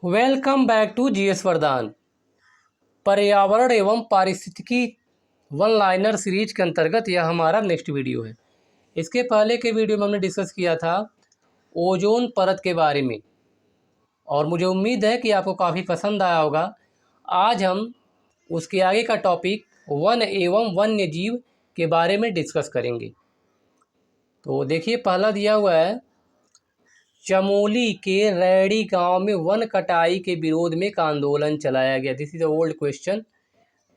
Welcome back to GS वरदान। पर्यावरण एवं पारिस्थितिकी वन लाइनर सीरीज के अंतर्गत यह हमारा नेक्स्ट वीडियो है। इसके पहले के वीडियो में हमने डिस्कस किया था ओजोन परत के बारे में और मुझे उम्मीद है कि आपको काफ़ी पसंद आया होगा। आज हम उसके आगे का टॉपिक वन एवं वन्य जीव के बारे में डिस्कस करेंगे। तो देखिए, पहला दिया हुआ है, चमोली के रैणी गांव में वन कटाई के विरोध में एक आंदोलन चलाया गया। This is a old question,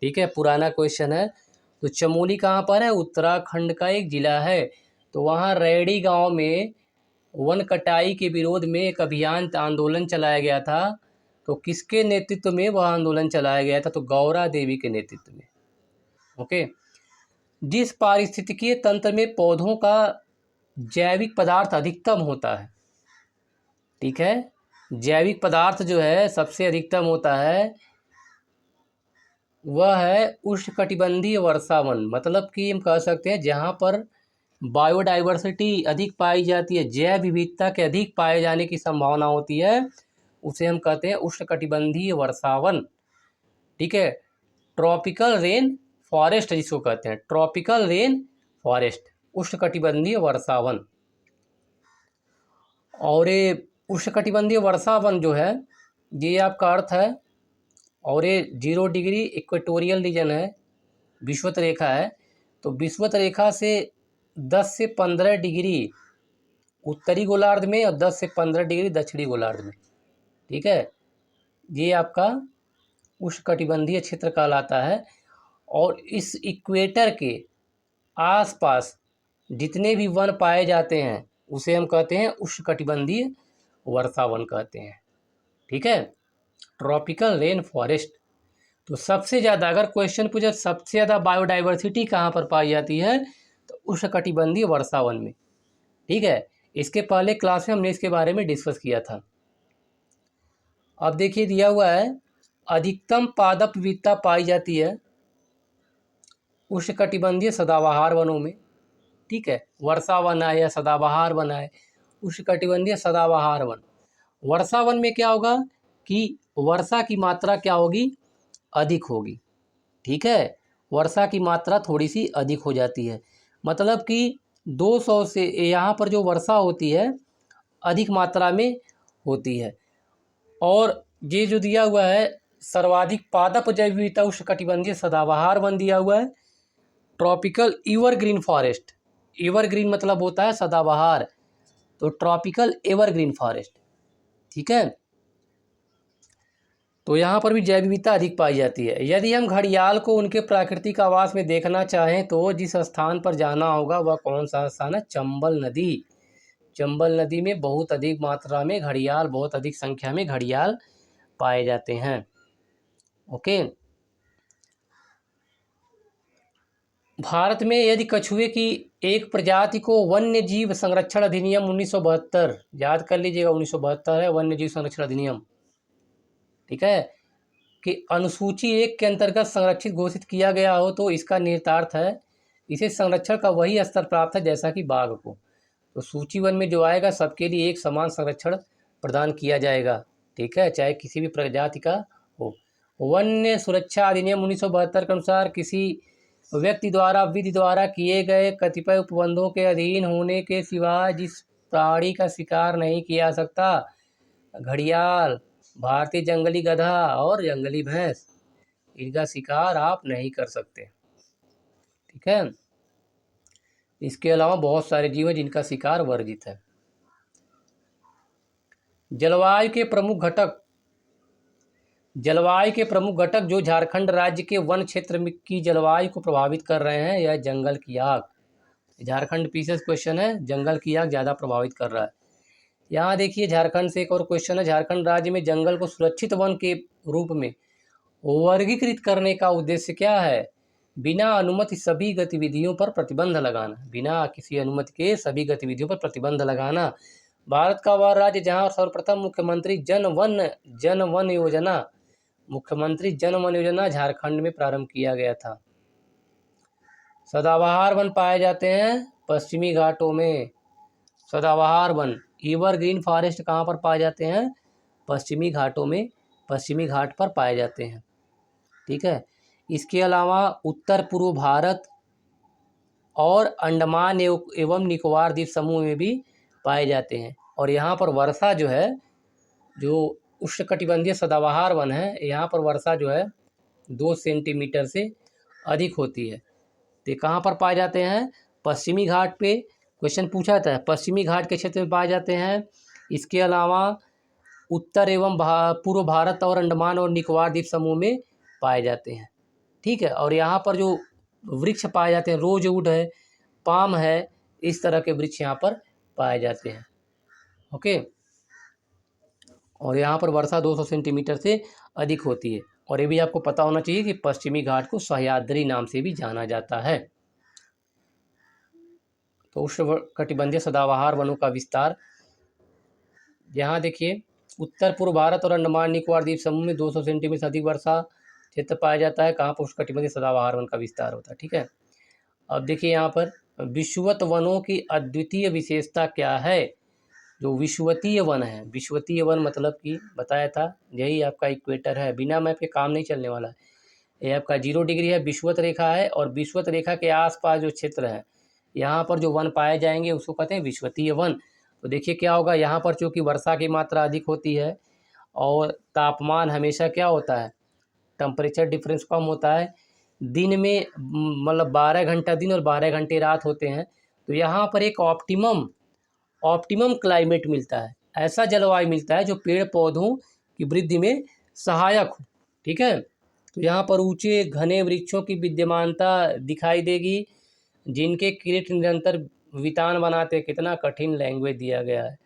ठीक है, पुराना क्वेश्चन है। तो चमोली कहाँ पर है? उत्तराखंड का एक जिला है। तो वहाँ रैणी गांव में वन कटाई के विरोध में एक अभियान आंदोलन चलाया गया था। तो किसके नेतृत्व में वह आंदोलन चलाया गया था? तो गौरा देवी के नेतृत्व में। ओके। जिस पारिस्थितिकीय तंत्र में पौधों का जैविक पदार्थ अधिकतम होता है, ठीक है, जैविक पदार्थ जो है सबसे अधिकतम होता है, वह है उष्णकटिबंधीय वर्षावन। मतलब कि हम कह सकते हैं जहाँ पर बायोडाइवर्सिटी अधिक पाई जाती है, जैव विविधता के अधिक पाए जाने की संभावना होती है, उसे हम कहते हैं उष्णकटिबंधीय वर्षावन। ठीक है, ट्रॉपिकल रेन फॉरेस्ट जिसको कहते हैं, ट्रॉपिकल रेन फॉरेस्ट, उष्णकटिबंधीय वर्षावन। और ये उष्णकटिबंधीय वर्षावन जो है, ये आपका अर्थ है, और ये 0 डिग्री इक्वेटोरियल रीजन है, विषुवत रेखा है। तो विषुवत रेखा से 10 से 15 डिग्री उत्तरी गोलार्ध में और 10 से 15 डिग्री दक्षिणी गोलार्ध में, ठीक है, ये आपका उष्णकटिबंधीय क्षेत्र कहलाता है। और इस इक्वेटर के आसपास जितने भी वन पाए जाते हैं उसे हम कहते हैं उष्णकटिबंधीय वर्षावन कहते हैं, ठीक है, ट्रॉपिकल रेन फॉरेस्ट। तो सबसे ज़्यादा अगर क्वेश्चन पूछे सबसे ज़्यादा बायोडाइवर्सिटी कहाँ पर पाई जाती है, तो उष्णकटिबंधीय वर्षावन में, ठीक है। इसके पहले क्लास में हमने इसके बारे में डिस्कस किया था। अब देखिए, दिया हुआ है, अधिकतम पादप विविधता पाई जाती है उष्णकटिबंधीय सदाबहार वनों में, ठीक है, वर्षा वन है या सदाबहार वन है, उष्णकटिबंधीय सदाबहार वन। वर्षा वन में क्या होगा कि वर्षा की मात्रा क्या होगी? अधिक होगी, ठीक है, वर्षा की मात्रा थोड़ी सी अधिक हो जाती है। मतलब कि 200 से यहाँ पर जो वर्षा होती है अधिक मात्रा में होती है। और ये जो दिया हुआ है, सर्वाधिक पादप जैव विविधता उष्णकटिबंधीय सदाबहार वन दिया हुआ है, ट्रॉपिकल एवरग्रीन फॉरेस्ट। एवरग्रीन मतलब होता है सदाबहार, तो ट्रॉपिकल एवरग्रीन फॉरेस्ट, ठीक है। तो यहाँ पर भी जैव विविधता अधिक पाई जाती है। यदि हम घड़ियाल को उनके प्राकृतिक आवास में देखना चाहें तो जिस स्थान पर जाना होगा वह कौन सा स्थान है? चंबल नदी। चंबल नदी में बहुत अधिक मात्रा में घड़ियाल, बहुत अधिक संख्या में घड़ियाल पाए जाते हैं। ओके। भारत में यदि कछुए की एक प्रजाति को वन्य जीव संरक्षण अधिनियम 1972, याद कर लीजिएगा, 1972 है वन्य जीव संरक्षण अधिनियम, ठीक है, कि अनुसूची 1 के अंतर्गत संरक्षित घोषित किया गया हो तो इसका निहितार्थ है इसे संरक्षण का वही स्तर प्राप्त है जैसा कि बाघ को। तो सूची 1 में जो आएगा सबके लिए एक समान संरक्षण प्रदान किया जाएगा, ठीक है, चाहे किसी भी प्रजाति का हो। वन्य सुरक्षा अधिनियम 1972 के अनुसार किसी व्यक्ति द्वारा विधि द्वारा किए गए कतिपय उपबंधों के अधीन होने के सिवाय जिस प्राणी का शिकार नहीं किया जा सकता, घड़ियाल, भारतीय जंगली गधा और जंगली भैंस, इनका शिकार आप नहीं कर सकते, ठीक है। इसके अलावा बहुत सारे जीव हैं जिनका शिकार वर्जित है। जलवायु के प्रमुख घटक, जलवायु के प्रमुख घटक जो झारखंड राज्य के वन क्षेत्र की जलवायु को प्रभावित कर रहे हैं, यह जंगल की आग। झारखंड पीसेस क्वेश्चन है, जंगल की आग ज़्यादा प्रभावित कर रहा है। यहाँ देखिए, झारखंड से एक और क्वेश्चन है, झारखंड राज्य में जंगल को सुरक्षित वन के रूप में वर्गीकृत करने का उद्देश्य क्या है? बिना अनुमति सभी गतिविधियों पर प्रतिबंध लगाना, बिना किसी अनुमति के सभी गतिविधियों पर प्रतिबंध लगाना। भारत का वह राज्य जहाँ सर्वप्रथम मुख्यमंत्री जन वन योजना झारखंड में प्रारंभ किया गया था। सदाबहार वन पाए जाते हैं पश्चिमी घाटों में। सदाबहार वन, एवरग्रीन फॉरेस्ट कहाँ पर पाए जाते हैं? पश्चिमी घाटों में, पश्चिमी घाट पर पाए जाते हैं। ठीक है, इसके अलावा उत्तर पूर्व भारत और अंडमान एवं निकोबार द्वीप समूह में भी पाए जाते हैं। और यहाँ पर वर्षा जो है, जो उष्णकटिबंधीय सदाबहार वन है, यहाँ पर वर्षा जो है 2 सेंटीमीटर से अधिक होती है। तो कहाँ पर पाए जाते हैं? पश्चिमी घाट पे क्वेश्चन पूछा जाता है, पश्चिमी घाट के क्षेत्र में पाए जाते हैं। इसके अलावा उत्तर एवं पूर्व भारत और अंडमान और निकोबार द्वीप समूह में पाए जाते हैं। ठीक है, और यहाँ पर जो वृक्ष पाए जाते हैं, रोजवुड है, पाम है, इस तरह के वृक्ष यहाँ पर पाए जाते हैं। ओके, और यहाँ पर वर्षा 200 सेंटीमीटर से अधिक होती है। और ये भी आपको पता होना चाहिए कि पश्चिमी घाट को सह्याद्री नाम से भी जाना जाता है। तो उष्णकटिबंधीय सदाबहार वनों का विस्तार, यहाँ देखिए, उत्तर पूर्व भारत और अंडमान निकोबार द्वीप समूह में 200 सेंटीमीटर से अधिक वर्षा क्षेत्र पाया जाता है। कहाँ पर? उष्णकटिबंधीय सदाबहार वन का विस्तार होता है। ठीक है, अब देखिए यहाँ पर विषुवत वनों की अद्वितीय विशेषता क्या है? जो विषुवतीय वन है, विषुवतीय वन मतलब कि बताया था, यही आपका इक्वेटर है, बिना मैप के काम नहीं चलने वाला है। ये आपका 0 डिग्री है, विषुवत रेखा है, और विषुवत रेखा के आसपास जो क्षेत्र है, यहाँ पर जो वन पाए जाएंगे उसको कहते हैं विषुवतीय वन। तो देखिए क्या होगा, यहाँ पर चूँकि वर्षा की मात्रा अधिक होती है और तापमान हमेशा क्या होता है, टेम्परेचर डिफरेंस कम होता है, दिन में मतलब 12 घंटा दिन और 12 घंटे रात होते हैं, तो यहाँ पर एक ऑप्टिमम क्लाइमेट मिलता है, ऐसा जलवायु मिलता है जो पेड़ पौधों की वृद्धि में सहायक हो। ठीक है, तो यहाँ पर ऊंचे घने वृक्षों की विद्यमानता दिखाई देगी, जिनके किरीट निरंतर वितान बनाते। कितना कठिन लैंग्वेज दिया गया है।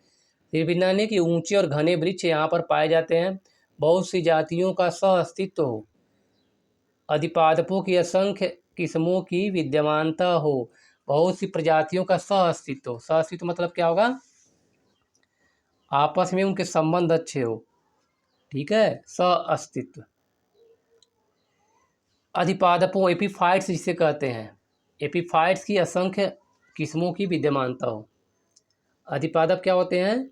फिर भी नाने कि ऊंचे और घने वृक्ष यहाँ पर पाए जाते हैं। बहुत सी जातियों का सह अस्तित्व हो, अधिपादपों की असंख्य किस्मों की विद्यमानता हो, बहुत सी प्रजातियों का सह अस्तित्व हो। सह अस्तित्व मतलब क्या होगा? आपस में उनके संबंध अच्छे हो। ठीक है, सह अस्तित्व। अधिपादपों, एपीफाइट्स जिसे कहते हैं, एपीफाइट्स की असंख्य किस्मों की विद्यमानता हो। अधिपादप क्या होते हैं?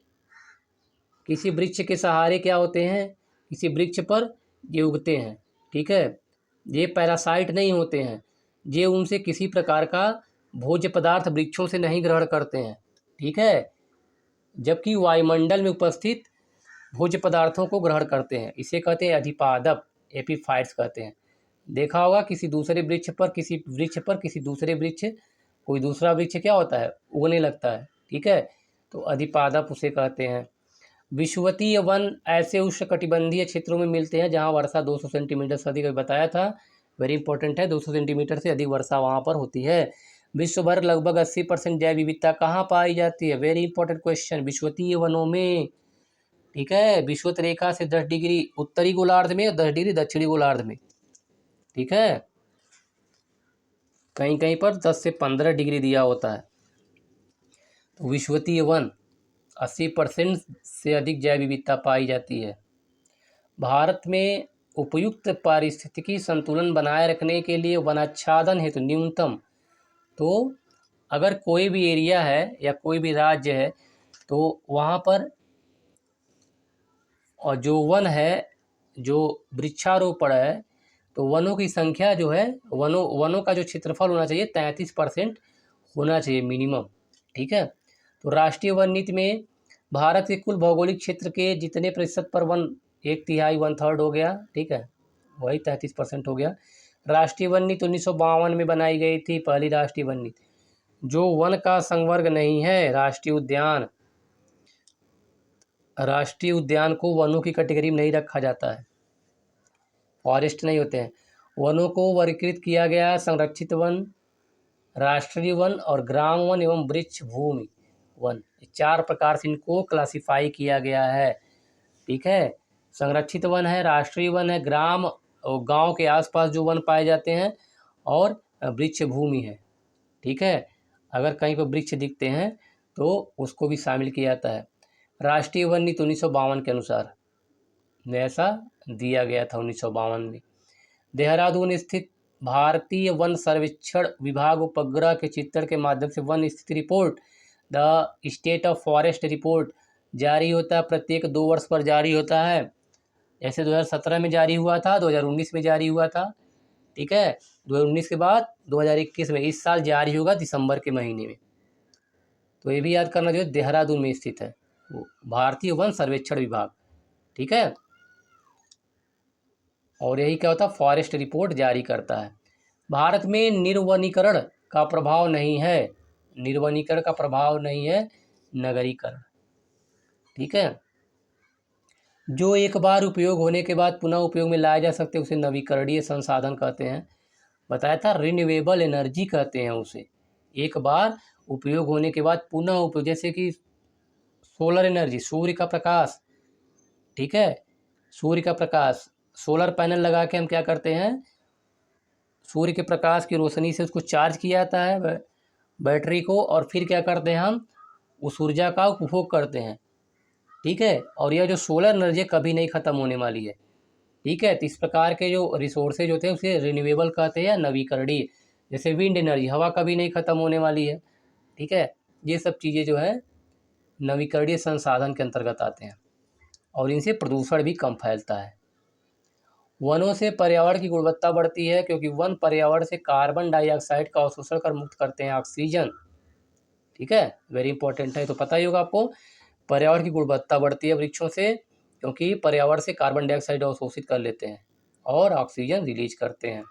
किसी वृक्ष के सहारे क्या होते हैं, किसी वृक्ष पर ये उगते हैं। ठीक है, ये पैरासाइट नहीं होते हैं, ये उनसे किसी प्रकार का भोज्य पदार्थ वृक्षों से नहीं ग्रहण करते हैं। ठीक है, जबकि वायुमंडल में उपस्थित भोज्य पदार्थों को ग्रहण करते हैं। इसे कहते हैं अधिपादप, एपीफाइट्स कहते हैं। देखा होगा किसी दूसरे वृक्ष पर किसी दूसरे वृक्ष, कोई दूसरा वृक्ष क्या होता है, उगने लगता है। ठीक है, तो अधिपादप उसे कहते हैं। विषुवतीय वन ऐसे उष्णकटिबंधीय क्षेत्रों में मिलते हैं जहां वर्षा 200 सेंटीमीटर से अधिक, बताया था, वेरी इंपॉर्टेंट है, 200 सेंटीमीटर से अधिक वर्षा वहां पर होती है। विश्व भर लगभग 80% जैव विविधता कहाँ पाई जाती है? वेरी इंपॉर्टेंट क्वेश्चन, विषुवतीय वनों में। ठीक है, विषुवत रेखा से 10 डिग्री उत्तरी गोलार्ध में और 10 डिग्री दक्षिणी गोलार्ध में। ठीक है, कहीं कहीं पर 10 से 15 डिग्री दिया होता है। तो विषुवतीय वन 80% से अधिक जैव विविधता पाई जाती है। भारत में उपयुक्त पारिस्थितिकी संतुलन बनाए रखने के लिए वनाच्छादन हेतु न्यूनतम, तो अगर कोई भी एरिया है या कोई भी राज्य है तो वहाँ पर और जो वन है, जो वृक्षारोपण है, तो वनों की संख्या जो है, वनों का जो क्षेत्रफल होना चाहिए 33% होना चाहिए मिनिमम। ठीक है, तो राष्ट्रीय वन नीति में भारत के कुल भौगोलिक क्षेत्र के जितने प्रतिशत पर वन, 1/3 1/3 हो गया। ठीक है, वही 33% हो गया। राष्ट्रीय वन नीति 1952 में बनाई गई थी, पहली राष्ट्रीय वन नीति। जो वन का संवर्ग नहीं है, राष्ट्रीय उद्यान को वनों की कैटेगरी में नहीं रखा जाता है, फॉरेस्ट नहीं होते हैं। वनों को वर्गीकृत किया गया है संरक्षित वन, राष्ट्रीय वन और ग्राम वन एवं वृक्ष भूमि वन, 4 प्रकार से इनको क्लासिफाई किया गया है। ठीक है, संरक्षित वन है, राष्ट्रीय वन है, ग्राम और गांव के आसपास जो वन पाए जाते हैं, और वृक्ष भूमि है। ठीक है, अगर कहीं पर वृक्ष दिखते हैं तो उसको भी शामिल किया जाता है। राष्ट्रीय वन नीति 1952 के अनुसार ऐसा दिया गया था 1952 में। देहरादून स्थित भारतीय वन सर्वेक्षण विभाग उपग्रह के चित्रण के माध्यम से वन स्थिति report, the state of forest report जारी होता है, प्रत्येक 2 वर्ष पर जारी होता है। जैसे 2017 में जारी हुआ था, 2019 में जारी हुआ था, ठीक है। 2019 के बाद 2021 में, इस साल जारी होगा दिसंबर के महीने में। तो ये भी याद करना जो देहरादून में स्थित है, वो भारतीय वन सर्वेक्षण विभाग, ठीक है। और यही क्या होता है, फॉरेस्ट रिपोर्ट जारी करता है। भारत में निर्वनीकरण का प्रभाव नहीं है, निर्वनीकरण का प्रभाव नहीं है, नगरीकरण, ठीक है। जो एक बार उपयोग होने के बाद पुनः उपयोग में लाए जा सकते हैं उसे नवीकरणीय संसाधन कहते हैं। बताया था, रिन्यूएबल एनर्जी कहते हैं उसे। एक बार उपयोग होने के बाद पुनः उपयोग, जैसे कि सोलर एनर्जी, सूर्य का प्रकाश, ठीक है। सूर्य का प्रकाश, सोलर पैनल लगा के हम क्या करते हैं, सूर्य के प्रकाश की रोशनी से उसको चार्ज किया जाता है बैटरी को, और फिर क्या करते हैं हम उस ऊर्जा का उपभोग करते हैं, ठीक है। और यह जो सोलर एनर्जी कभी नहीं ख़त्म होने वाली है, ठीक है। तो इस प्रकार के जो रिसोर्सेज होते हैं उसे रिन्यूएबल कहते हैं या नवीकरणीय। जैसे विंड एनर्जी, हवा कभी नहीं ख़त्म होने वाली है, ठीक है। ये सब चीज़ें जो है नवीकरणीय संसाधन के अंतर्गत आते हैं, और इनसे प्रदूषण भी कम फैलता है। वनों से पर्यावरण की गुणवत्ता बढ़ती है, क्योंकि वन पर्यावरण से कार्बन डाइऑक्साइड का अवशोषण कर मुक्त करते हैं ऑक्सीजन, ठीक है। वेरी इंपॉर्टेंट है, तो पता ही होगा आपको। पर्यावरण की गुणवत्ता बढ़ती है वृक्षों से, क्योंकि पर्यावरण से कार्बन डाइऑक्साइड अवशोषित कर लेते हैं और ऑक्सीजन रिलीज करते हैं।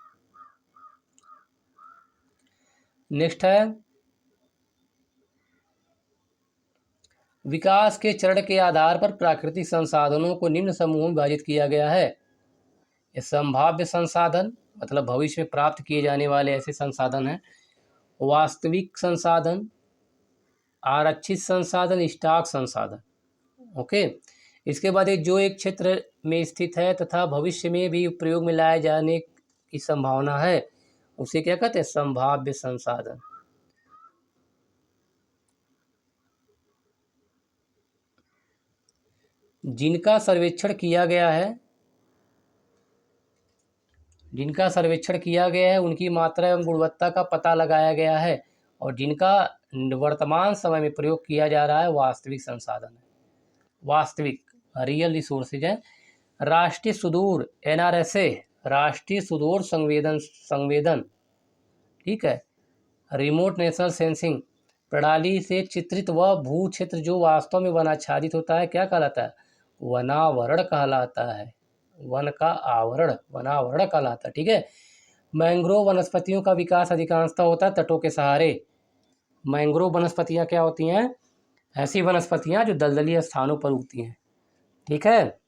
नेक्स्ट है, विकास के चरण के आधार पर प्राकृतिक संसाधनों को निम्न समूहों में विभाजित किया गया है। ये संभाव्य संसाधन, मतलब भविष्य में प्राप्त किए जाने वाले ऐसे संसाधन हैं। वास्तविक संसाधन, आरक्षित संसाधन, स्टॉक संसाधन, ओके। इसके बाद जो एक क्षेत्र में स्थित है तथा भविष्य में भी प्रयोग में लाए जाने की संभावना है, उसे क्या कहते हैं, संभाव्य संसाधन। जिनका सर्वेक्षण किया गया है, जिनका सर्वेक्षण किया गया है उनकी मात्रा एवं गुणवत्ता का पता लगाया गया है, और जिनका वर्तमान समय में प्रयोग किया जा रहा है वास्तविक संसाधन है, वास्तविक रियल रिसोर्सेज है। राष्ट्रीय सुदूर एनआरएसए, राष्ट्रीय सुदूर संवेदन, ठीक है। रिमोट नेशनल सेंसिंग प्रणाली से चित्रित वह भू क्षेत्र जो वास्तव में वनाच्छादित होता है, क्या कहलाता है, वनावरण कहलाता है। वन का आवरण वनावरण कहलाता है, ठीक है। मैंग्रोव वनस्पतियों का विकास अधिकांशतः होता है तटों के सहारे। मैंग्रोव वनस्पतियां क्या होती हैं, ऐसी वनस्पतियां जो दलदली स्थानों पर उगती हैं, ठीक है।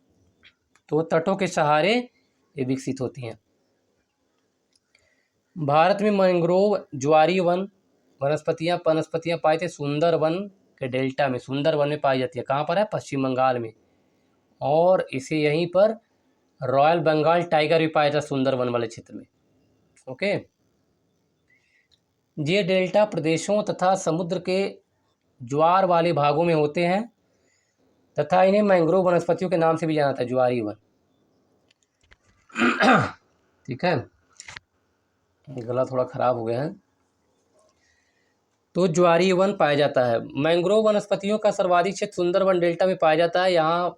तो तटों के सहारे ये विकसित होती हैं। भारत में मैंग्रोव ज्वारी वन वनस्पतियां पाई जाती है सुंदरवन के डेल्टा में, सुंदरवन में पाई जाती है। कहाँ पर है, पश्चिम बंगाल में। और इसे यहीं पर रॉयल बंगाल टाइगर भी पाया जाता है सुंदरवन वाले क्षेत्र में, ओके। ये डेल्टा प्रदेशों तथा समुद्र के ज्वार वाले भागों में होते हैं, तथा इन्हें मैंग्रोव वनस्पतियों के नाम से भी जाना जाता है, ज्वारी वन, ठीक है। गला थोड़ा खराब हो गया है। तो ज्वारी वन पाया जाता है। मैंग्रोव वनस्पतियों का सर्वाधिक क्षेत्र सुंदरवन डेल्टा में पाया जाता है। यहाँ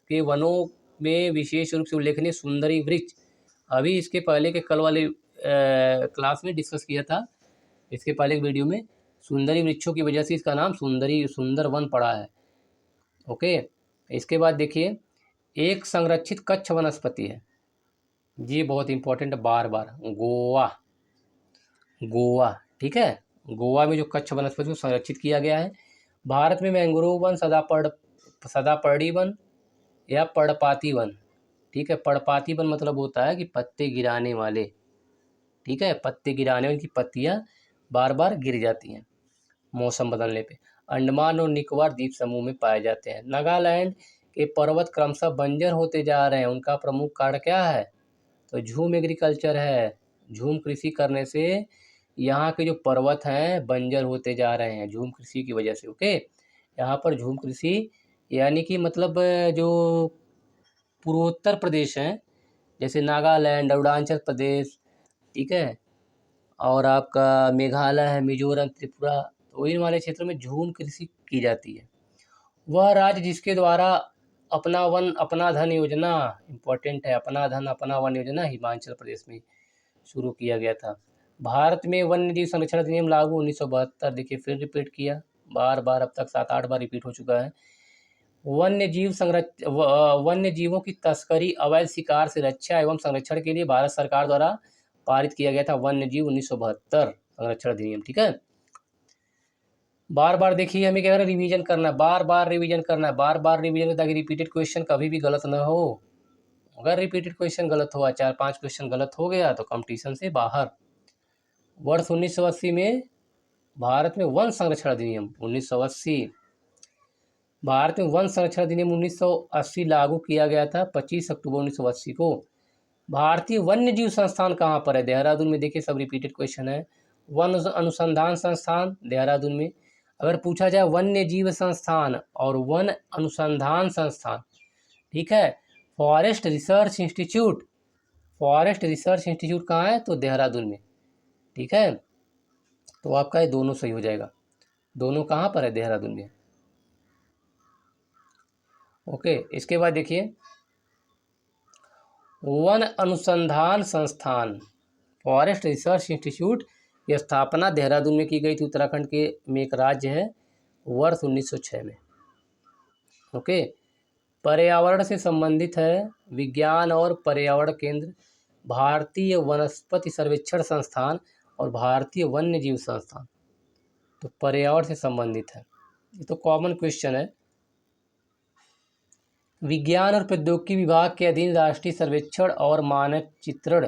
के वनों में विशेष रूप से उल्लेखनीय सुंदरी वृक्ष, अभी इसके पहले के कल वाले क्लास में डिस्कस किया था, इसके पहले वीडियो में, सुंदरी वृक्षों की वजह से इसका नाम सुंदरवन पड़ा है, ओके। इसके बाद देखिए, एक संरक्षित कच्छ वनस्पति है, ये बहुत इंपॉर्टेंट है, बार बार, गोवा, ठीक है। गोवा में जो कच्छ वनस्पति को संरक्षित किया गया है। भारत में मैंग्रोव वन सदापर्णी वन या पर्णपाती वन, ठीक है। पर्णपाती वन मतलब होता है कि पत्ते गिराने वाले, ठीक है, पत्ते गिराने, उनकी पत्तियां बार बार गिर जाती हैं मौसम बदलने पे। अंडमान और निकोबार द्वीप समूह में पाए जाते हैं। नागालैंड के पर्वत क्रमशः बंजर होते जा रहे हैं, उनका प्रमुख कारण क्या है, तो झूम एग्रीकल्चर है। झूम कृषि करने से यहाँ के जो पर्वत हैं बंजर होते जा रहे हैं, झूम कृषि की वजह से, ओके। यहाँ पर झूम कृषि यानी कि मतलब जो पूर्वोत्तर प्रदेश हैं, जैसे नागालैंड, अरुणाचल प्रदेश, ठीक है, और आपका मेघालय है, मिजोरम, त्रिपुरा, तो इन वाले क्षेत्रों में झूम कृषि की जाती है। वह राज्य जिसके द्वारा अपना वन अपना धन योजना, इम्पोर्टेंट है, अपना धन अपना वन योजना हिमाचल प्रदेश में शुरू किया गया था। भारत में वन्य जीव संरक्षण अधिनियम लागू 1972। देखिए फिर रिपीट किया, बार बार अब तक 7-8 बार रिपीट हो चुका है। वन्य जीवों की तस्करी, अवैध शिकार से रक्षा एवं संरक्षण के लिए भारत सरकार द्वारा पारित किया गया था वन्य जीव 1972 संरक्षण अधिनियम। ठीक है, बार बार देखिए हमें क्या करना, रिवीजन करना है, बार बार रिवीजन करना है, बार बार रिवीजन, ताकि रिपीटेड क्वेश्चन कभी भी गलत ना हो। अगर रिपीटेड क्वेश्चन गलत हुआ, 4-5 क्वेश्चन गलत हो गया तो कंपटीशन से बाहर। वर्ष 1980 में भारत में वन संरक्षण अधिनियम 1980, भारत में वन संरक्षण अधिनियम 1980 लागू किया गया था 25 अक्टूबर 1980 को। भारतीय वन्य जीव संस्थान कहाँ पर है? देहरादून में। देखिए सब रिपीटेड क्वेश्चन है। वन अनुसंधान संस्थान देहरादून में। अगर पूछा जाए वन्य जीव संस्थान और वन अनुसंधान संस्थान, ठीक है, forest research institute, forest research institute कहाँ है? तो देहरादून में। ठीक है, तो आपका ये दोनों सही हो जाएगा। दोनों कहाँ पर है? देहरादून में। ओके, इसके बाद देखिए वन अनुसंधान संस्थान, फॉरेस्ट रिसर्च इंस्टीट्यूट की स्थापना देहरादून में की गई थी, उत्तराखंड के में एक राज्य है, वर्ष 1906 में। ओके, पर्यावरण से संबंधित है विज्ञान और पर्यावरण केंद्र, भारतीय वनस्पति सर्वेक्षण संस्थान और भारतीय वन्य जीव संस्थान। तो पर्यावरण से संबंधित है, ये तो कॉमन क्वेश्चन है। विज्ञान और प्रौद्योगिकी विभाग के अधीन राष्ट्रीय सर्वेक्षण और मानचित्रण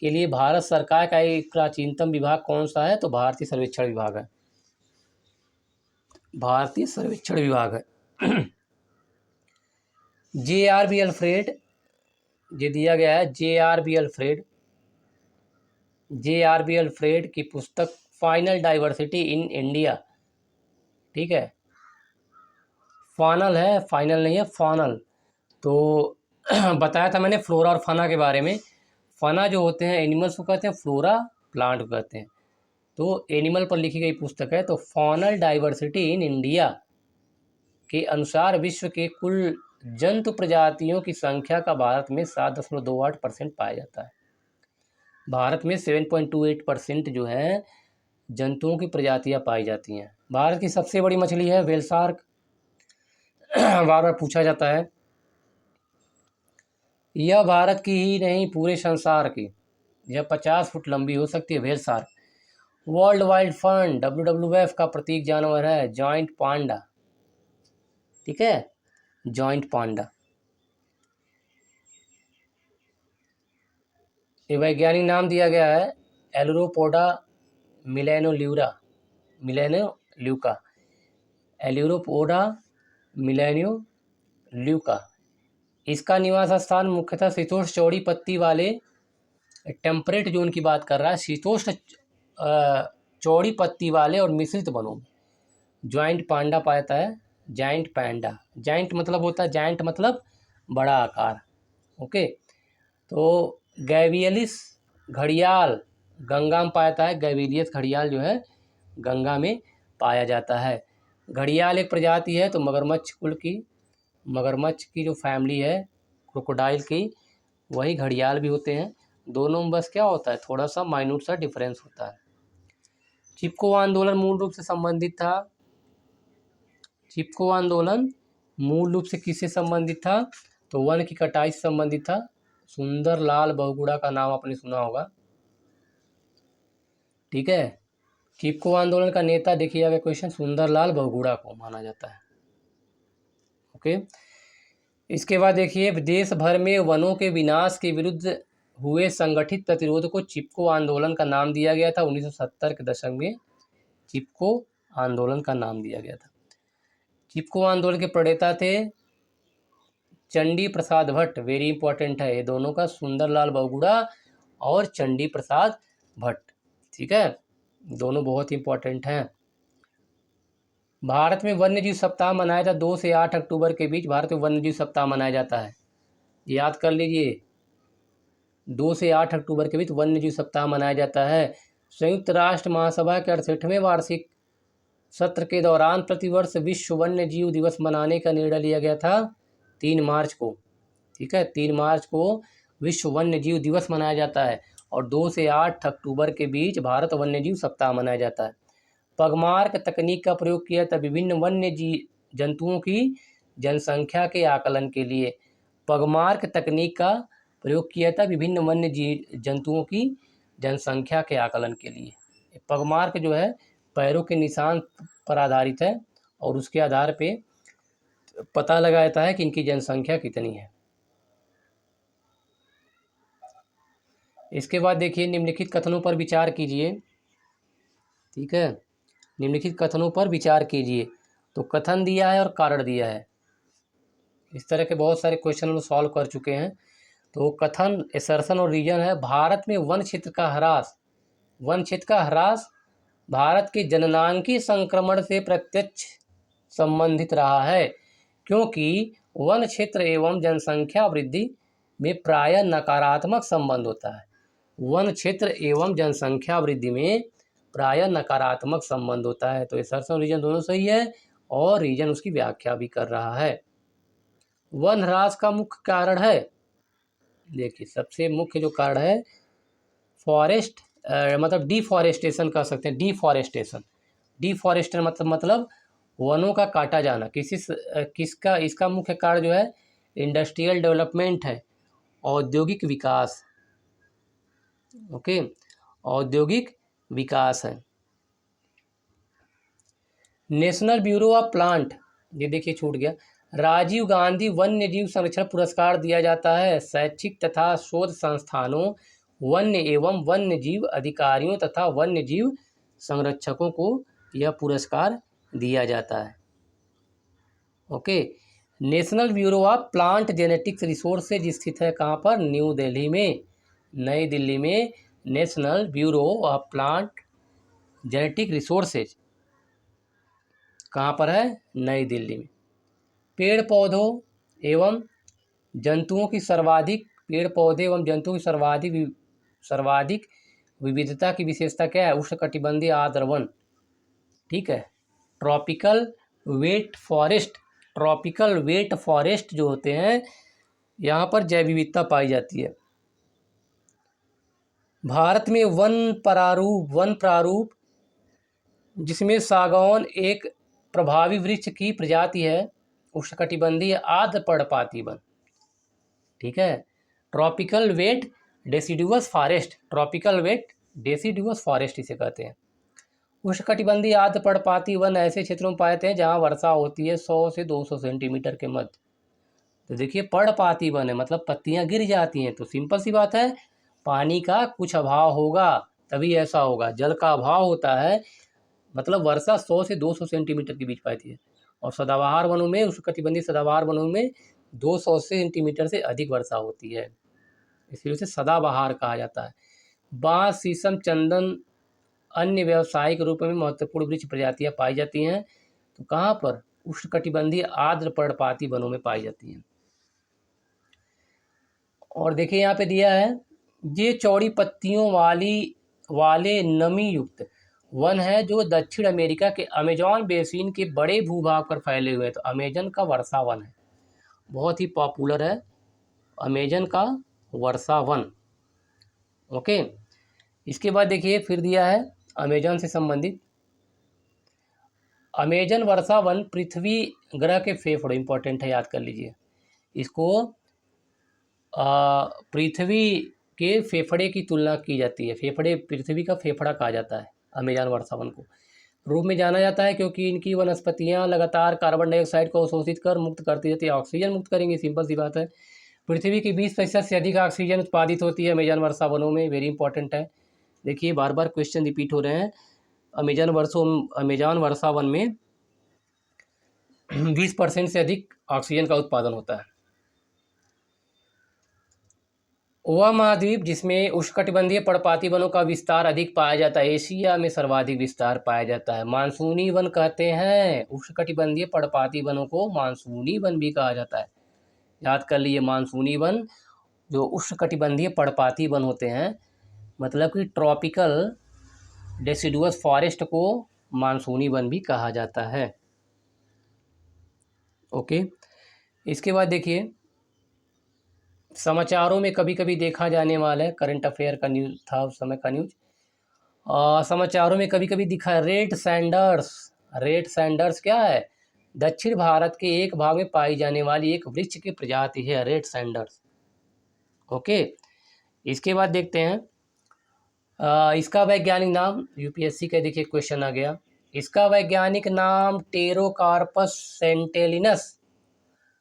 के लिए भारत सरकार का एक प्राचीनतम विभाग कौन सा है? तो भारतीय सर्वेक्षण विभाग है, भारतीय सर्वेक्षण विभाग है। जे.आर.बी. अल्फ्रेड, ये दिया गया है जे.आर.बी. अल्फ्रेड, जे.आर.बी. अल्फ्रेड की पुस्तक फाइनल डाइवर्सिटी इन इंडिया, ठीक है, फाइनल है, फाइनल नहीं है, फाइनल। तो बताया था मैंने फ्लोरा और फाना के बारे में। फाना जो होते हैं एनिमल्स को कहते हैं, फ्लोरा प्लांट को कहते हैं। तो एनिमल पर लिखी गई पुस्तक है। तो फाउनल डाइवर्सिटी इन इंडिया के अनुसार विश्व के कुल जंतु प्रजातियों की संख्या का भारत में 7.28% पाया जाता है। भारत में 7.28% जो है जंतुओं की प्रजातियां पाई जाती हैं। भारत की सबसे बड़ी मछली है व्हेल शार्क। बार बार पूछा जाता है, यह भारत की ही नहीं पूरे संसार की, यह 50 फुट लंबी हो सकती है whale shark. World wide fund WWF का प्रतीक जानवर है जॉइंट पांडा, ठीक है, जॉइंट पांडा। ये वैज्ञानिक नाम दिया गया है एलुरोपोडा मिलेनोल्यूरा, मिलेनोल्यूका, एलुरोपोडा मिलेनोल्यूका। इसका निवास स्थान मुख्यतः शीतोष्ण चौड़ी पत्ती वाले टेम्परेट जोन की बात कर रहा है, शीतोष्ण चौड़ी पत्ती वाले और मिश्रित वनों में ज्वाइंट पांडा पाता है। जाइंट पैंडा, जाइंट मतलब होता है, जाइंट मतलब बड़ा आकार। ओके, तो गैवियलिस घड़ियाल गंगा में पाता है, गैविलियस घड़ियाल जो है गंगा में पाया जाता है। घड़ियाल एक प्रजाति है, तो मगरमच्छ कुल की, मगरमच्छ की जो फैमिली है क्रोकोडाइल की, वही घड़ियाल भी होते हैं। दोनों में बस क्या होता है, थोड़ा सा माइन्यूट सा डिफरेंस होता है। चिपको आंदोलन मूल रूप से संबंधित था, चिपको आंदोलन मूल रूप से किससे संबंधित था? तो वन की कटाई से संबंधित था। सुंदरलाल बहुगुणा का नाम आपने सुना होगा, ठीक है। चिपको आंदोलन का नेता देखिए अगर क्वेश्चन, सुंदरलाल बहुगुणा को माना जाता है। ओके, इसके बाद देखिए देश भर में वनों के विनाश के विरुद्ध हुए संगठित प्रतिरोध को चिपको आंदोलन का नाम दिया गया था। 1970 के दशक में चिपको आंदोलन का नाम दिया गया था। चिपको आंदोलन के प्रणेता थे चंडी प्रसाद भट्ट, वेरी इंपॉर्टेंट है ये दोनों का, सुंदरलाल बहुगुणा और चंडी प्रसाद भट्ट, ठीक है, दोनों बहुत इंपॉर्टेंट हैं। भारत में वन्यजीव सप्ताह मनाया था 2 से 8 अक्टूबर के बीच भारत में वन्यजीव सप्ताह मनाया जाता है, याद कर लीजिए, 2 से 8 अक्टूबर के बीच वन्यजीव सप्ताह मनाया जाता है। संयुक्त राष्ट्र महासभा के 68वें वार्षिक सत्र के दौरान प्रतिवर्ष विश्व वन्य जीव दिवस मनाने का निर्णय लिया गया था 3 मार्च को। ठीक है, 3 मार्च को विश्व वन्य जीव दिवस मनाया जाता है और 2 से 8 अक्टूबर के बीच भारत वन्य जीव सप्ताह मनाया जाता है। पगमार्क तकनीक का प्रयोग किया था विभिन्न वन्य जंतुओं की जनसंख्या के आकलन के लिए। पगमार्क तकनीक का प्रयोग किया था विभिन्न वन्य जंतुओं की जनसंख्या के आकलन के लिए। पगमार्क जो है पैरों के निशान पर आधारित है और उसके आधार पे पता लगाया जाता है कि इनकी जनसंख्या कितनी है। इसके बाद देखिए, निम्नलिखित कथनों पर विचार कीजिए। ठीक है, निम्नलिखित कथनों पर विचार कीजिए। तो कथन दिया है और कारण दिया है। इस तरह के बहुत सारे क्वेश्चन हम सॉल्व कर चुके हैं। तो कथन, एसर्शन और रीजन है। भारत में वन क्षेत्र का ह्रास भारत के जननांगी संक्रमण से प्रत्यक्ष संबंधित रहा है, क्योंकि वन क्षेत्र एवं जनसंख्या वृद्धि में प्रायः नकारात्मक संबंध होता है। वन क्षेत्र एवं जनसंख्या वृद्धि में प्रायः नकारात्मक संबंध होता है। तो एसर्शन और रीजन दोनों सही है और रीजन उसकी व्याख्या भी कर रहा है। वन ह्रास का मुख्य कारण है, देखिए सबसे मुख्य जो कारण है फॉरेस्ट मतलब डिफॉरेस्टेशन कह सकते हैं। डिफॉरेस्टेशन मतलब वनों का काटा जाना। इसका मुख्य कारण जो है इंडस्ट्रियल डेवलपमेंट है, औद्योगिक विकास। ओके, औद्योगिक विकास है। नेशनल ब्यूरो ऑफ प्लांट, ये देखिए छूट गया। राजीव गांधी वन्य जीव संरक्षण पुरस्कार दिया जाता है शैक्षिक तथा शोध संस्थानों, वन्य एवं वन्य जीव अधिकारियों तथा वन्य जीव संरक्षकों को यह पुरस्कार दिया जाता है। Okay, national bureau of plant genetics resources स्थित है कहाँ पर? न्यू दिल्ली में, नई दिल्ली में national bureau of plant genetic resources कहाँ पर है? नई दिल्ली में। पेड़ पौधों एवं जंतुओं की सर्वाधिक विविधता की विशेषता क्या है? उष्णकटिबंधीय आर्द्र वन। ठीक है, ट्रॉपिकल वेट फॉरेस्ट जो होते हैं, यहाँ पर जैव विविधता पाई जाती है। भारत में वन प्रारूप जिसमें सागौन एक प्रभावी वृक्ष की प्रजाति है, उष्णकटिबंधीय आर्द्र पर्णपाती वन। ठीक है, ट्रॉपिकल वेट डेसिडुअस फॉरेस्ट इसे कहते हैं। उष्णकटिबंधीय आर्द्र पर्णपाती वन ऐसे क्षेत्रों में पाए जाते हैं जहाँ वर्षा होती है 100 से 200 सेंटीमीटर के मध्य। तो देखिए पर्णपाती वन है मतलब पत्तियां गिर जाती हैं, तो सिंपल सी बात है पानी का कुछ अभाव होगा तभी ऐसा होगा। जल का अभाव होता है मतलब वर्षा 100 से 200 सेंटीमीटर के बीच पाती है। और सदाबहार वनों में, उष्णकटिबंधीय सदाबहार वनों में 200 सेंटीमीटर से अधिक वर्षा होती है, इसलिए उसे सदाबहार कहा जाता है। बांस, शीशम, चंदन अन्य व्यावसायिक रूप में महत्वपूर्ण वृक्ष प्रजातियां पाई जाती हैं। तो कहाँ पर? उष्णकटिबंधीय आर्द्र पर्णपाती वनों में पाई जाती हैं। और देखिए यहाँ पे दिया है, ये चौड़ी पत्तियों वाले नमी युक्त वन है जो दक्षिण अमेरिका के अमेजॉन बेसिन के बड़े भूभाग पर फैले हुए हैं। तो अमेजन का वर्षा वन है, बहुत ही पॉपुलर है अमेजन का वर्षा वन। ओके, इसके बाद देखिए फिर दिया है अमेजन से संबंधित, अमेजन वर्षा वन पृथ्वी ग्रह के फेफड़े, इंपॉर्टेंट है याद कर लीजिए इसको, पृथ्वी के फेफड़े की तुलना की जाती है। पृथ्वी का फेफड़ा कहा जाता है अमेजन वर्षा वन को, रूप में जाना जाता है क्योंकि इनकी वनस्पतियां लगातार कार्बन डाइऑक्साइड को अवशोषित कर मुक्त करती रहती है, ऑक्सीजन मुक्त करेंगे, सिंपल सी बात है। पृथ्वी की 20% से अधिक ऑक्सीजन उत्पादित होती है अमेजन वर्षा वनों में, वेरी इंपॉर्टेंट है। देखिए बार बार क्वेश्चन रिपीट हो रहे हैं। अमेजन वर्षा वन में 20% से अधिक ऑक्सीजन का उत्पादन होता है। वह महाद्वीप जिसमें उष्णकटिबंधीय पर्णपाती वनों का विस्तार अधिक पाया जाता है, एशिया में सर्वाधिक विस्तार पाया जाता है। मानसूनी वन कहते हैं उष्णकटिबंधीय पर्णपाती वनों को, मानसूनी वन भी कहा जाता है, याद कर लीजिए। मानसूनी वन जो उष्णकटिबंधीय पर्णपाती वन होते हैं मतलब कि ट्रॉपिकल डेसिडुअस फॉरेस्ट को मानसूनी वन भी कहा जाता है। ओके, इसके बाद देखिए समाचारों में कभी कभी देखा जाने वाला है, करंट अफेयर का न्यूज़ था उस समय का न्यूज़, समाचारों में कभी कभी दिखा है रेड सैंडर्स। रेड सैंडर्स क्या है? दक्षिण भारत के एक भाग में पाई जाने वाली एक वृक्ष की प्रजाति है रेड सैंडर्स। ओके, इसके बाद देखते हैं इसका वैज्ञानिक नाम, यूपीएससी का देखिए क्वेश्चन आ गया। इसका वैज्ञानिक नाम टेरोकार्पस सेंटेलिनस,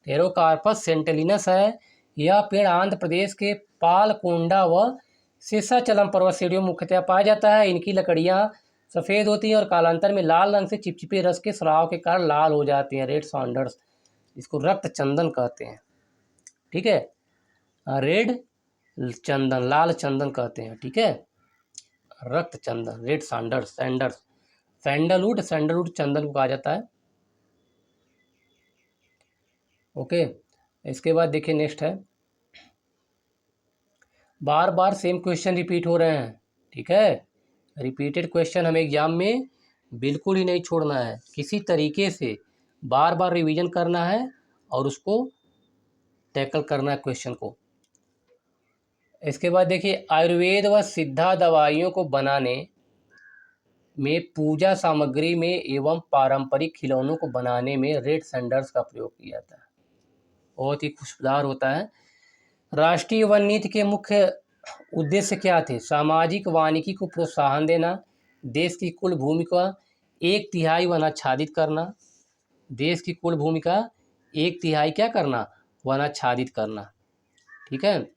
टेरोकार्पस सेंटेलिनस है। यह पेड़ आंध्र प्रदेश के पालकोंडा व शेषाचलम पर्वत श्रेणियों में मुख्यतः पाया जाता है। इनकी लकड़ियां सफ़ेद होती हैं और कालांतर में लाल रंग से चिपचिपे रस के स्राव के कारण लाल हो जाती हैं। रेड सैंडर्स, इसको रक्त चंदन कहते हैं। ठीक है, रेड चंदन, लाल चंदन कहते हैं। ठीक है, रक्त चंदन, red sanders, sanders, sandalwood, sandalwood चंदन को कहा जाता है। ओके, इसके बाद देखिए नेक्स्ट है, बार बार सेम क्वेश्चन रिपीट हो रहे हैं। ठीक है, रिपीटेड क्वेश्चन हमें एग्जाम में बिल्कुल ही नहीं छोड़ना है, किसी तरीके से बार बार रिवीजन करना है और उसको टैकल करना है क्वेश्चन को। इसके बाद देखिए आयुर्वेद व सिद्धा दवाइयों को बनाने में, पूजा सामग्री में एवं पारंपरिक खिलौनों को बनाने में रेड सैंडर्स का प्रयोग किया जाता है। बहुत ही खुशबूदार होता है। राष्ट्रीय वन नीति के मुख्य उद्देश्य क्या थे? सामाजिक वानिकी को प्रोत्साहन देना, देश की कुल भूमि का 1/3 वन आच्छादित करना, देश की कुल भूमि का 1/3 क्या करना? वन आच्छादित करना। ठीक है,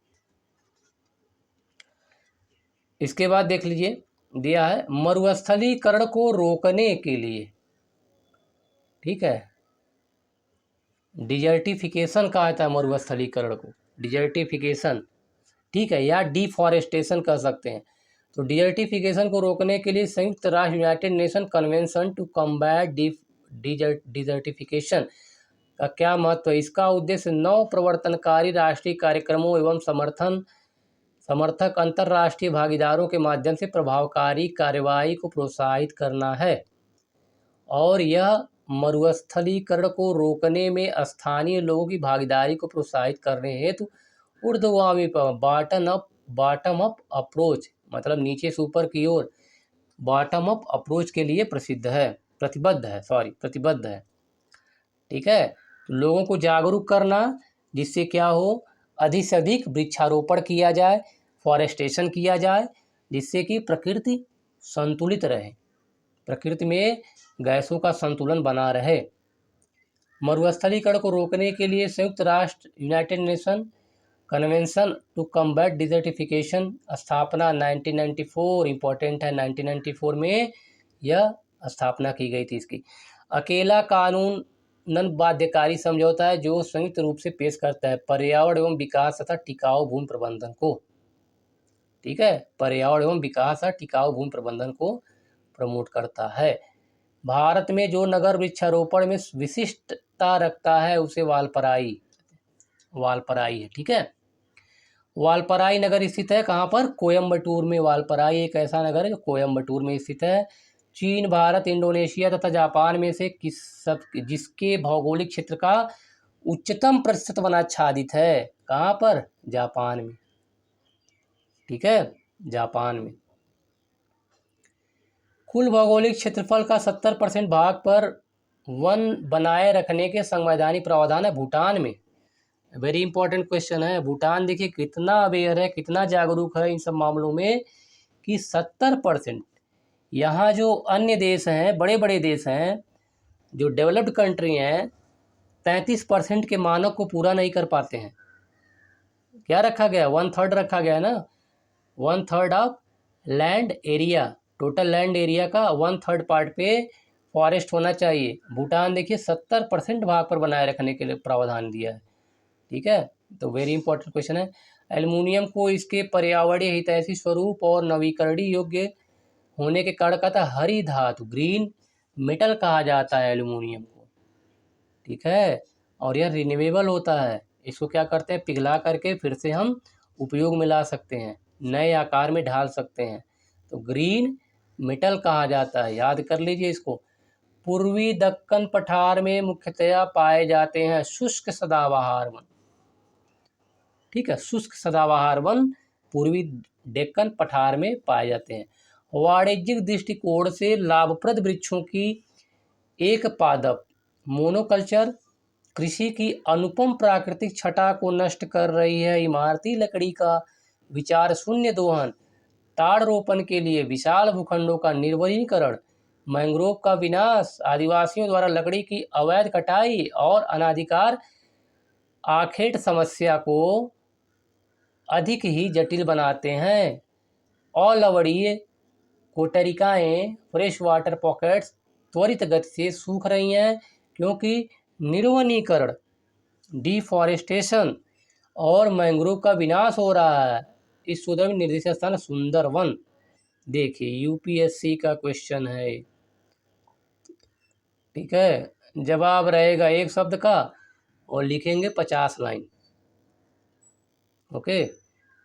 इसके बाद देख लीजिए दिया है मरुस्थलीकरण को रोकने के लिए, ठीक है, डिजर्टिफिकेशन कहा जाता है मरुस्थलीकरण को, डिजर्टिफिकेशन, ठीक है, या डिफॉरेस्टेशन कह सकते हैं। तो डिजर्टिफिकेशन को रोकने के लिए संयुक्त राष्ट्र United Nation convention to combat desertification का क्या महत्व है? इसका उद्देश्य 9 प्रवर्तनकारी राष्ट्रीय कार्यक्रमों एवं समर्थक अंतर्राष्ट्रीय भागीदारों के माध्यम से प्रभावकारी कार्यवाही को प्रोत्साहित करना है। और यह मरुस्थलीकरण को रोकने में स्थानीय लोगों की भागीदारी को प्रोत्साहित करने हेतु ऊर्ध्वगामी बॉटम अप अप्रोच, मतलब नीचे से ऊपर की ओर बॉटम अप अप्रोच के लिए प्रतिबद्ध है। ठीक है, तो लोगों को जागरूक करना जिससे क्या हो, अधिक से अधिक वृक्षारोपण किया जाए, फॉरेस्टेशन किया जाए, जिससे कि प्रकृति संतुलित रहे, प्रकृति में गैसों का संतुलन बना रहे। मरुस्थलीकरण को रोकने के लिए संयुक्त राष्ट्र United Nation convention to combat desertification स्थापना 1994, इम्पोर्टेंट है, 1994 में यह स्थापना की गई थी इसकी। अकेला कानूनन बाध्यकारी समझौता है जो संयुक्त रूप से पेश करता है पर्यावरण एवं विकास तथा टिकाऊ भूमि प्रबंधन को। ठीक है, पर्यावरण एवं विकास और टिकाऊ भूमि प्रबंधन को प्रमोट करता है। भारत में जो नगर वृक्षारोपण में विशिष्टता रखता है उसे वालपराई है। ठीक है, वालपराई नगर स्थित है कहाँ पर? कोयम्बटूर में। वालपराई एक ऐसा नगर है जो कोयम्बटूर में स्थित है। चीन, भारत, इंडोनेशिया तथा जापान में से जिसके भौगोलिक क्षेत्र का उच्चतम प्रतिशत वनाच्छादित है, कहाँ पर? जापान में। ठीक है, जापान में। कुल भौगोलिक क्षेत्रफल का 70% भाग पर वन बनाए रखने के संवैधानिक प्रावधान है भूटान में। वेरी इंपॉर्टेंट क्वेश्चन है। भूटान देखिए कितना अवेयर है, कितना जागरूक है इन सब मामलों में कि 70%। यहाँ जो अन्य देश हैं, बड़े बड़े देश हैं, जो डेवलप्ड कंट्री हैं, 33% के मानक को पूरा नहीं कर पाते हैं। क्या रखा गया? 1/3 रखा गया है ना, 1/3 of land area, total land area का 1/3 पार्ट पे फॉरेस्ट होना चाहिए। भूटान देखिए 70% भाग पर बनाए रखने के लिए प्रावधान दिया है। ठीक है, तो वेरी इंपॉर्टेंट क्वेश्चन है। एल्युमिनियम को इसके पर्यावरणीय हितैषी स्वरूप और नवीकरणीय योग्य होने के कारण कहता है हरी धातु, ग्रीन मेटल कहा जाता है एल्युमिनियम को। ठीक है, और यह रिन्यूएबल होता है। इसको क्या करते हैं? पिघला करके फिर से हम उपयोग में ला सकते हैं, नए आकार में ढाल सकते हैं। तो ग्रीन मिटल कहा जाता है, याद कर लीजिए इसको। पूर्वी दक्कन पठार में मुख्यतया पाए जाते हैं शुष्क सदाबहार वन। ठीक है, शुष्क सदाबहार वन पूर्वी डेक्कन पठार में पाए जाते हैं। वाणिज्यिक दृष्टिकोण से लाभप्रद वृक्षों की एक पादप मोनोकल्चर कृषि की अनुपम प्राकृतिक छटा को नष्ट कर रही है। इमारती लकड़ी का विचार शून्य दोहन, ताड़ रोपण के लिए विशाल भूखंडों का निर्वनीकरण, मैंग्रोव का विनाश, आदिवासियों द्वारा लकड़ी की अवैध कटाई और अनाधिकार आखेट समस्या को अधिक ही जटिल बनाते हैं। अलवणीय कोटरिकाएं, फ्रेश वाटर पॉकेट्स त्वरित गति से सूख रही हैं क्योंकि निर्वनीकरण, डिफॉरेस्टेशन और मैंग्रोव का विनाश हो रहा है। इस शोध में निर्देशित स्थान सुंदरवन। देखिए यूपीएससी का क्वेश्चन है। ठीक है, जवाब रहेगा एक शब्द का और लिखेंगे 50 लाइन। ओके,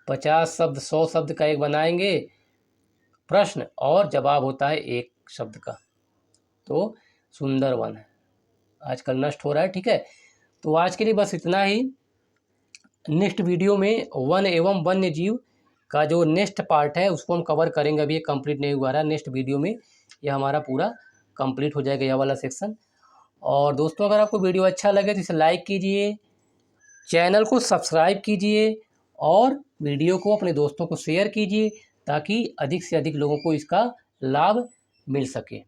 50 शब्द 100 शब्द का एक बनाएंगे प्रश्न और जवाब होता है एक शब्द का। तो सुंदरवन है, आजकल नष्ट हो रहा है। ठीक है, तो आज के लिए बस इतना ही। नेक्स्ट वीडियो में वन एवं वन्य जीव का जो नेक्स्ट पार्ट है उसको हम कवर करेंगे। अभी ये कंप्लीट नहीं हुआ रहा, नेक्स्ट वीडियो में ये हमारा पूरा कंप्लीट हो जाएगा, यह वाला सेक्शन। और दोस्तों अगर आपको वीडियो अच्छा लगे तो इसे लाइक कीजिए, चैनल को सब्सक्राइब कीजिए और वीडियो को अपने दोस्तों को शेयर कीजिए ताकि अधिक से अधिक लोगों को इसका लाभ मिल सके।